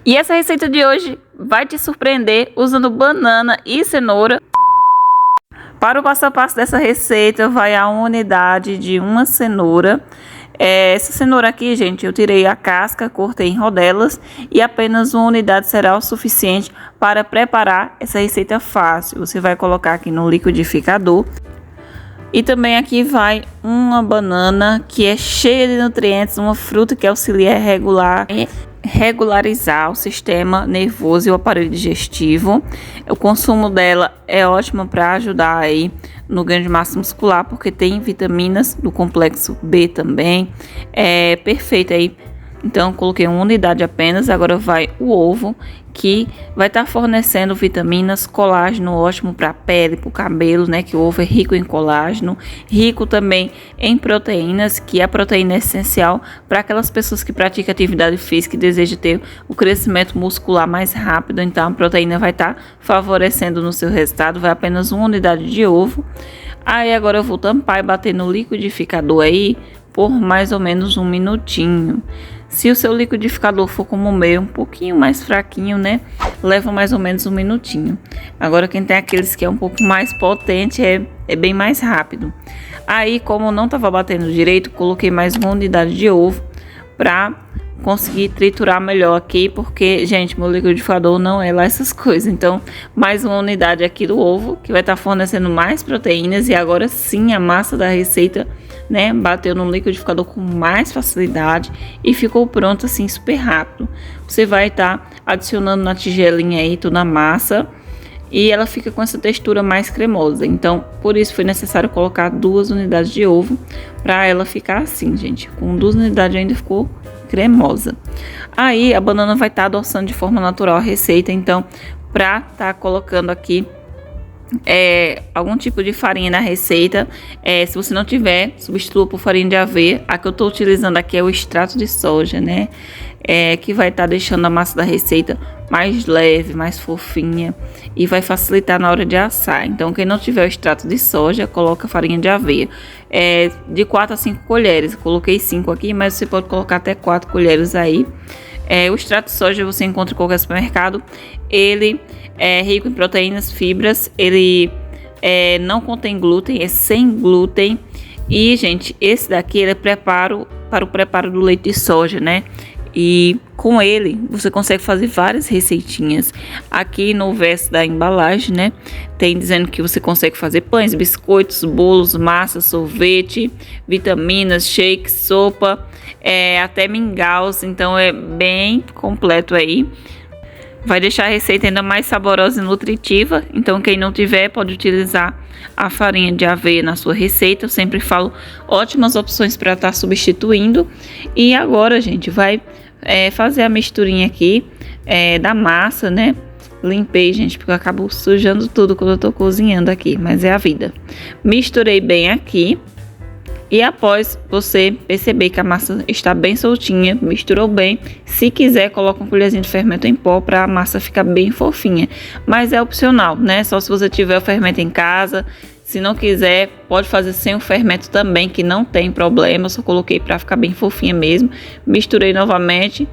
E essa receita de hoje vai te surpreender usando banana e cenoura. Para o passo a passo dessa receita, vai a unidade de uma cenoura. Essa cenoura aqui, gente, eu tirei a casca, cortei em rodelas e apenas uma unidade será o suficiente para preparar essa receita fácil. Você vai colocar aqui no liquidificador. E também aqui vai uma banana que é cheia de nutrientes, uma fruta que auxilia a regularizar o sistema nervoso e o aparelho digestivo. O consumo dela é ótimo para ajudar aí no ganho de massa muscular, porque tem vitaminas do complexo B também. É perfeito aí. Então, coloquei uma unidade apenas. Agora vai o ovo, que vai estar fornecendo vitaminas, colágeno, ótimo para a pele, para o cabelo, né? Que o ovo é rico em colágeno, rico também em proteínas, que a proteína é essencial para aquelas pessoas que praticam atividade física e desejam ter o crescimento muscular mais rápido. Então, a proteína vai estar favorecendo no seu resultado. Vai apenas uma unidade de ovo. Aí, agora eu vou tampar e bater no liquidificador aí por mais ou menos um minutinho. Se o seu liquidificador for como o meu, um pouquinho mais fraquinho, né? Leva mais ou menos um minutinho. Agora, quem tem aqueles que é um pouco mais potente, é bem mais rápido. Aí, como não estava batendo direito, coloquei mais uma unidade de ovo para conseguir triturar melhor aqui, porque, gente, meu liquidificador não é lá essas coisas. Então, mais uma unidade aqui do ovo, que vai estar fornecendo mais proteínas. E agora sim, a massa da receita, né, bateu no liquidificador com mais facilidade e ficou pronto assim super rápido. Você vai estar adicionando na tigelinha aí toda a massa e ela fica com essa textura mais cremosa. Então, por isso foi necessário colocar 2 unidades de ovo para ela ficar assim, gente. Com 2 unidades ainda ficou cremosa. Aí a banana vai estar adoçando de forma natural a receita. Então, para estar colocando aqui algum tipo de farinha na receita, se você não tiver, substitua por farinha de aveia. A que eu estou utilizando aqui é o extrato de soja, né? Que vai estar deixando a massa da receita mais leve, mais fofinha e vai facilitar na hora de assar. Então, quem não tiver o extrato de soja, coloca farinha de aveia. De 4 a 5 colheres. Eu coloquei 5 aqui, mas você pode colocar até 4 colheres aí. O extrato de soja você encontra em qualquer supermercado. Ele é rico em proteínas, fibras. Ele não contém glúten, é sem glúten. E, gente, esse daqui ele é preparo para o preparo do leite de soja, né? E com ele você consegue fazer várias receitinhas. Aqui no verso da embalagem, né, tem dizendo que você consegue fazer pães, biscoitos, bolos, massa, sorvete, vitaminas, shakes, sopa, até mingaus. Então é bem completo aí. Vai deixar a receita ainda mais saborosa e nutritiva. Então, quem não tiver, pode utilizar a farinha de aveia na sua receita. Eu sempre falo ótimas opções para estar substituindo. E agora, gente, vai fazer a misturinha aqui da massa, né? Limpei, gente, porque eu acabo sujando tudo quando eu tô cozinhando aqui, mas é a vida. Misturei bem aqui. E após você perceber que a massa está bem soltinha, misturou bem, se quiser, coloca uma colherzinha de fermento em pó para a massa ficar bem fofinha. Mas é opcional, né? Só se você tiver o fermento em casa. Se não quiser, pode fazer sem o fermento também, que não tem problema. Eu só coloquei para ficar bem fofinha mesmo. Misturei novamente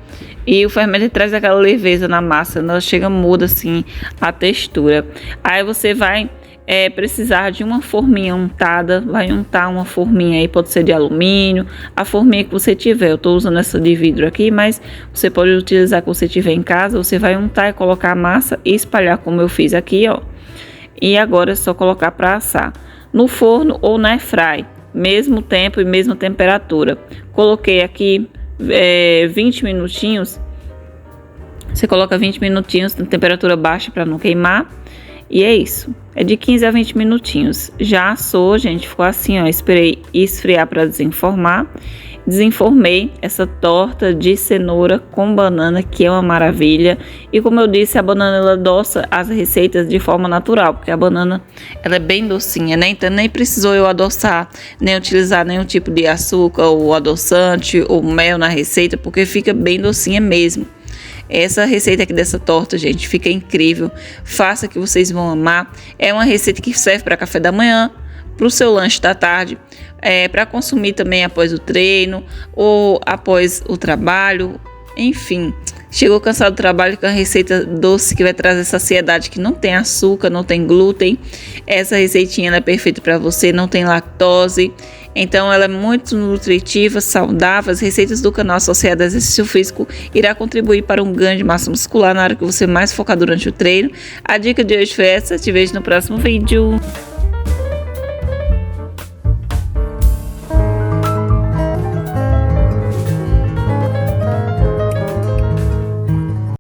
e o fermento traz aquela leveza na massa. Ela chega, muda assim a textura. Aí você vai precisar de uma forminha untada. Vai untar uma forminha aí, pode ser de alumínio, a forminha que você tiver. Eu tô usando essa de vidro aqui, mas você pode utilizar a que você tiver em casa. Você vai untar e colocar a massa e espalhar como eu fiz aqui, ó. E agora é só colocar para assar no forno ou na airfry, mesmo tempo e mesma temperatura. Coloquei aqui 20 minutinhos. Você coloca 20 minutinhos na temperatura baixa para não queimar. E é isso. É de 15 a 20 minutinhos. Já assou, gente. Ficou assim, ó. Esperei esfriar para desenformar. Desenformei essa torta de cenoura com banana, que é uma maravilha. E como eu disse, a banana ela adoça as receitas de forma natural, porque a banana ela é bem docinha, né? Então nem precisou eu adoçar, nem utilizar nenhum tipo de açúcar ou adoçante ou mel na receita, porque fica bem docinha mesmo. Essa receita aqui dessa torta, gente, fica incrível. Faça que vocês vão amar. É uma receita que serve para café da manhã, para o seu lanche da tarde, para consumir também após o treino ou após o trabalho. Enfim, Chegou cansado do trabalho com a receita doce que vai trazer saciedade, que não tem açúcar, não tem glúten. Essa receitinha ela é perfeita para você, não tem lactose. Então ela é muito nutritiva, saudável. As receitas do canal associadas a exercício físico irá contribuir para um ganho de massa muscular na área que você mais focar durante o treino. A dica de hoje foi essa, te vejo no próximo vídeo.